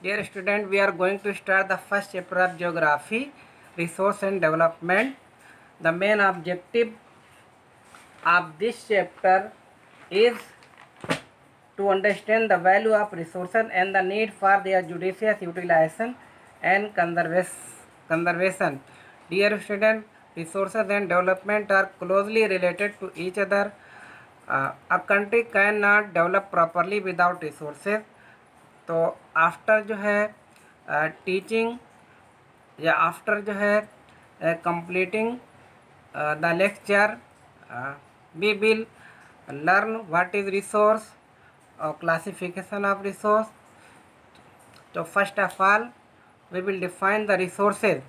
Dear student, we are going to start the first chapter of Geography, Resource and Development. The main objective of this chapter is to understand the value of resources and the need for their judicious utilization and conservation. Dear student, resources and development are closely related to each other. A country cannot develop properly without resources. तो after जो है teaching या after जो है completing the lecture we will learn what is resource और classification of resource. तो first of all we will define the resources.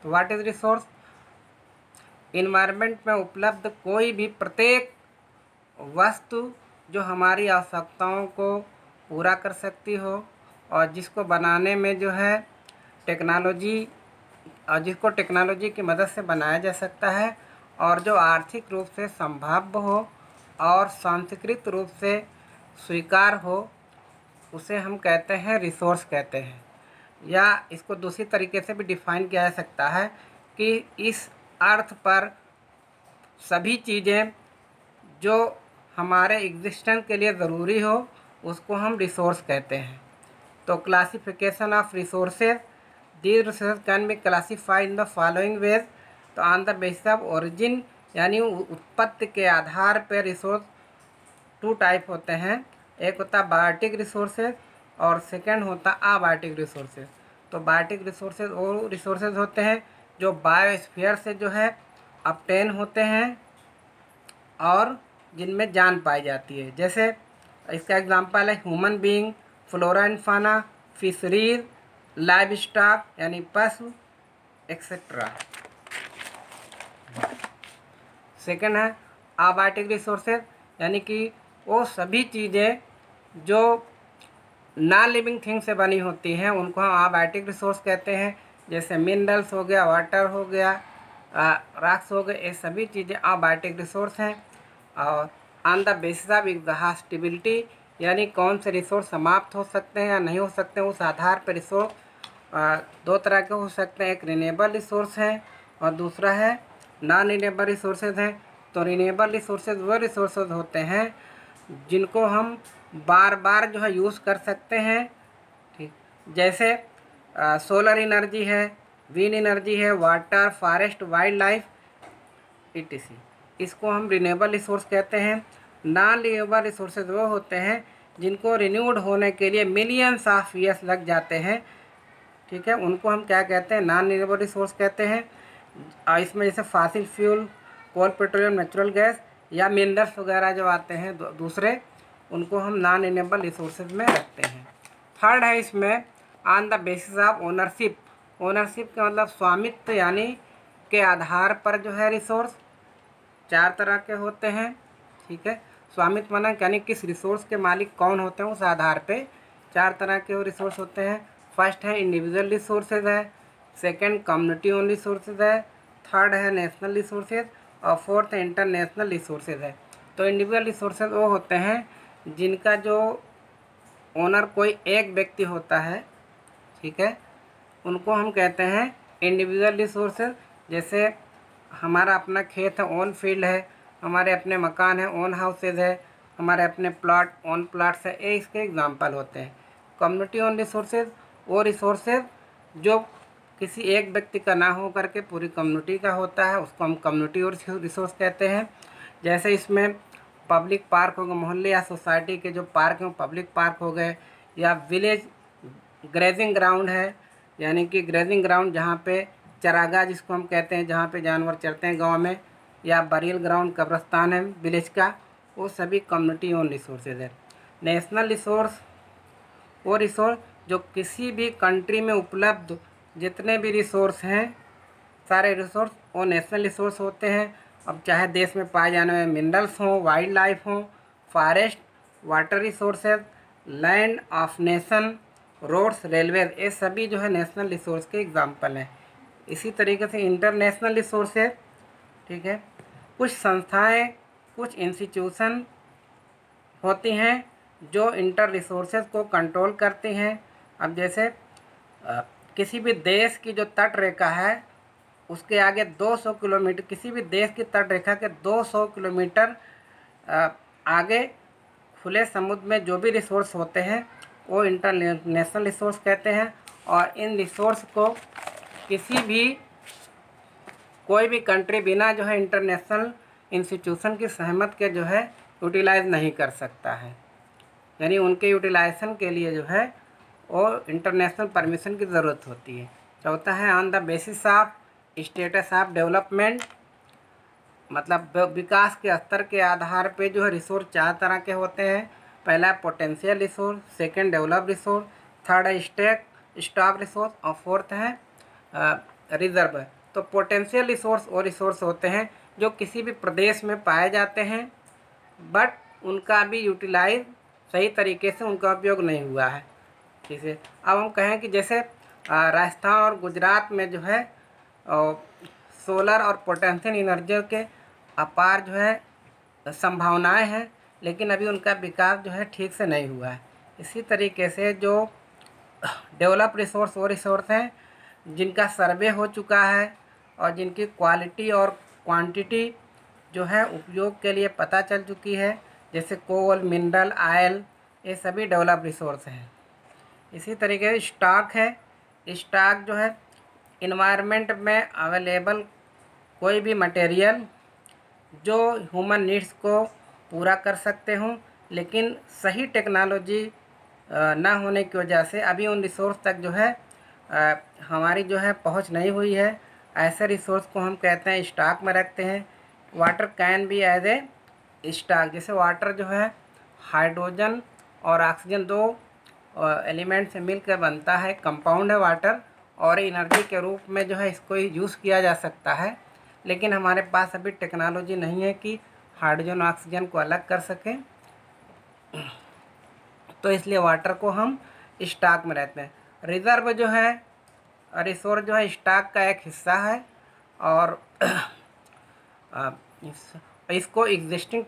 तो what is resource? Environment में उपलब्ध कोई भी प्रत्येक वस्तु जो हमारी आवश्यकताओं को पूरा कर सकती हो और जिसको बनाने में जो है टेक्नोलॉजी और जिसको टेक्नोलॉजी की मदद से बनाया जा सकता है और जो आर्थिक रूप से संभाव्य हो और सांस्कृतिक रूप से स्वीकार हो, उसे हम कहते हैं रिसोर्स कहते हैं. या इसको दूसरी तरीके से भी डिफाइन किया जा सकता है कि इस अर्थ पर सभी चीज़ें जो हमारे एग्जिस्टेंस के लिए ज़रूरी हो उसको हम रिसोर्स कहते हैं. तो classification of resources. These resource can be classified in the following ways. तो on the basis of origin यानी उत्पत्ति के आधार पर रिसोर्स टू टाइप होते हैं. एक होता है बायोटिक रिसोर्सेज और सेकंड होता अबायोटिक रिसोर्सेज. तो बायोटिक रिसोर्सेज वो रिसोर्सेज होते हैं जो बायोस्फीयर से जो है ऑब्टेन होते हैं और जिनमें जान पाई जाती है. जैसे इसका एग्जांपल है ह्यूमन बीइंग, फ्लोरा एंड फाना, फिशरीज, लाइव स्टॉक यानी पशु एक्सेट्रा. सेकंड है अबायोटिक रिसोर्सेज यानी कि वो सभी चीज़ें जो नॉन लिविंग थिंग से बनी होती हैं उनको हम अबायोटिक रिसोर्स कहते हैं. जैसे मिनरल्स हो गया, वाटर हो गया, रॉक्स हो गए, ये सभी चीज़ें अबायोटिक रिसोर्स हैं. और on the basis of exhaustibility यानी कौन से रिसोर्स समाप्त हो सकते हैं या नहीं हो सकते हैं, उस आधार पर रिसोर्स दो तरह के हो सकते हैं. एक रिन्यूएबल रिसोर्स है और दूसरा है नॉन रिन्यूएबल रिसोर्सेज हैं. तो रिन्यूएबल रिसोर्सेज वो रिसोर्सेज होते हैं जिनको हम बार बार जो है यूज़ कर सकते हैं. ठीक, जैसे सोलर एनर्जी है, विंड एनर्जी है, water, forest, wild life etc. इसको हम रिन्यूएबल रिसोर्स कहते हैं. नॉन रिन्यूएबल रिसोर्सेज वो होते हैं जिनको रिन्यूड होने के लिए मिलियंस ऑफ ईयर्स लग जाते हैं. ठीक है, उनको हम क्या कहते हैं? नॉन रिन्यूएबल रिसोर्स कहते हैं. इसमें जैसे फॉसिल फ्यूल, कोल, पेट्रोलियम, नेचुरल गैस या मिनरल्स वगैरह जो आते हैं दूसरे, उनको हम नॉन रिन्यूएबल रिसोर्सेज में रखते हैं. थर्ड है इसमें on the basis of ownership. Ownership का मतलब स्वामित्व यानी के आधार पर जो है रिसोर्स चार तरह के होते हैं. ठीक है, स्वामित्व माना यानी किस रिसोर्स के मालिक कौन होते हैं, उस आधार पे चार तरह के रिसोर्स होते हैं. फर्स्ट है इंडिविजुअल रिसोर्सेज है, सेकंड कम्युनिटी ओन रिसोर्सेज है, थर्ड है नेशनल रिसोर्सेज और फोर्थ है इंटरनेशनल रिसोर्सेज है. तो इंडिविजुअल रिसोर्सेज वो होते हैं जिनका जो ओनर कोई एक व्यक्ति होता है. ठीक है, उनको हम कहते हैं इंडिविजुअल रिसोर्सेज. जैसे हमारा अपना खेत है, ओन फील्ड है, हमारे अपने मकान है, ओन हाउसेज है, हमारे अपने प्लॉट, ओन प्लॉट्स है, ये इसके एग्जांपल होते हैं. कम्युनिटी ओन रिसोर्सेज वो रिसोर्सेज जो किसी एक व्यक्ति का ना हो करके पूरी कम्युनिटी का होता है, उसको हम कम्युनिटी और रिसोर्स कहते हैं. जैसे इसमें पब्लिक पार्क हो गए, मोहल्ले या सोसाइटी के जो पार्क हैं पब्लिक पार्क हो गए, या विलेज ग्रेजिंग ग्राउंड है यानी कि ग्रेजिंग ग्राउंड जहाँ पे चरागाह जिसको हम कहते हैं, जहाँ पे जानवर चरते हैं गांव में, या बरियल ग्राउंड कब्रस्तान है विलेज का, वो सभी कम्युनिटी ओन रिसोर्सेज है. नेशनल रिसोर्स वो रिसोर्स जो किसी भी कंट्री में उपलब्ध जितने भी रिसोर्स हैं सारे रिसोर्स वो नेशनल रिसोर्स होते हैं. अब चाहे देश में पाए जाने वाले मिनरल्स हों, वाइल्ड लाइफ हों, forest, water resources, land of nation, roads, railways, ये सभी जो है नेशनल रिसोर्स के एग्जांपल हैं. इसी तरीके से इंटरनेशनल रिसोर्सेज. ठीक है, कुछ संस्थाएं, कुछ इंस्टीट्यूशन होती हैं जो इंटर रिसोर्सेज को कंट्रोल करती हैं. अब जैसे किसी भी देश की जो तट रेखा है उसके आगे 200 किलोमीटर, किसी भी देश की तट रेखा के 200 किलोमीटर आगे खुले समुद्र में जो भी रिसोर्स होते हैं वो इंटरनेशनल रिसोर्स कहते हैं। और इन रिसोर्स को किसी भी कोई भी कंट्री बिना जो है इंटरनेशनल इंस्टीट्यूशन की सहमत के जो है यूटिलाइज नहीं कर सकता है, यानी उनके यूटिलाइजेशन के लिए जो है वो इंटरनेशनल परमिशन की ज़रूरत होती है। चौथा है on the basis of status of development, मतलब विकास के स्तर के आधार पे जो है रिसोर्स 4 तरह के होते हैं। पहला है potential resource, second develop resource, third है स्टॉक रिसोर्स और फोर्थ है रिजर्व। तो पोटेंशियल रिसोर्स वो रिसोर्स होते हैं जो किसी भी प्रदेश में पाए जाते हैं बट उनका भी यूटिलाइज सही तरीके से उनका उपयोग नहीं हुआ है। जैसे अब हम कहें कि जैसे राजस्थान और गुजरात में जो है सोलर और पोटेंशियल एनर्जी के अपार जो है संभावनाएं हैं, लेकिन अभी उनका विकास जो है ठीक से नहीं हुआ है। इसी तरीके से जो डेवलप रिसोर्स वो रिसोर्स हैं जिनका सर्वे हो चुका है और जिनकी क्वालिटी और क्वांटिटी जो है उपयोग के लिए पता चल चुकी है, जैसे कोल, मिनरल, ऑयल, ये सभी डेवलप रिसोर्स हैं। इसी तरीके से स्टॉक है, स्टॉक जो है इन्वायरमेंट में अवेलेबल कोई भी मटेरियल जो ह्यूमन नीड्स को पूरा कर सकते हों, लेकिन सही टेक्नोलॉजी ना होने की वजह से अभी उन रिसोर्स तक जो है हमारी जो है पहुंच नहीं हुई है। ऐसे रिसोर्स को हम कहते हैं स्टॉक में रखते हैं। Water can be as a stock, जैसे वाटर जो है हाइड्रोजन और ऑक्सीजन 2 एलिमेंट से मिलकर बनता है, कंपाउंड है वाटर, और एनर्जी के रूप में जो है इसको यूज़ किया जा सकता है। लेकिन हमारे पास अभी टेक्नोलॉजी नहीं है कि हाइड्रोजन और ऑक्सीजन को अलग कर सकें, तो इसलिए वाटर को हम स्टॉक में रहते हैं। रिज़र्व जो है रिसोर्स जो है स्टॉक का एक हिस्सा है और इसको एग्जिस्टिंग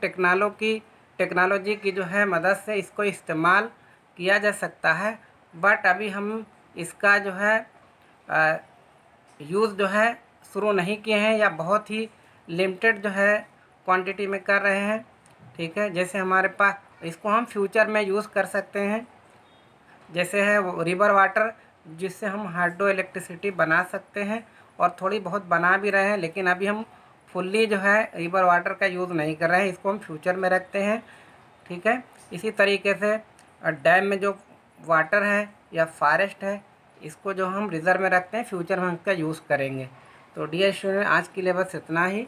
टेक्नोलॉजी की जो है मदद से इसको इस्तेमाल किया जा सकता है, बट अभी हम इसका जो है यूज़ जो है शुरू नहीं किए हैं या बहुत ही लिमिटेड जो है क्वांटिटी में कर रहे हैं। ठीक है, जैसे हमारे पास इसको हम फ्यूचर में यूज़ कर सकते हैं, जैसे है रिवर वाटर जिससे हम हाइड्रो इलेक्ट्रिसिटी बना सकते हैं और थोड़ी बहुत बना भी रहे हैं, लेकिन अभी हम फुल्ली जो है रिवर वाटर का यूज़ नहीं कर रहे हैं, इसको हम फ्यूचर में रखते हैं। ठीक है, इसी तरीके से डैम में जो वाटर है या फॉरेस्ट है इसको जो हम रिज़र्व में रखते हैं, फ्यूचर में हम इसका यूज़ करेंगे। तो डियर स्टूडेंट, आज के लिए बस इतना ही।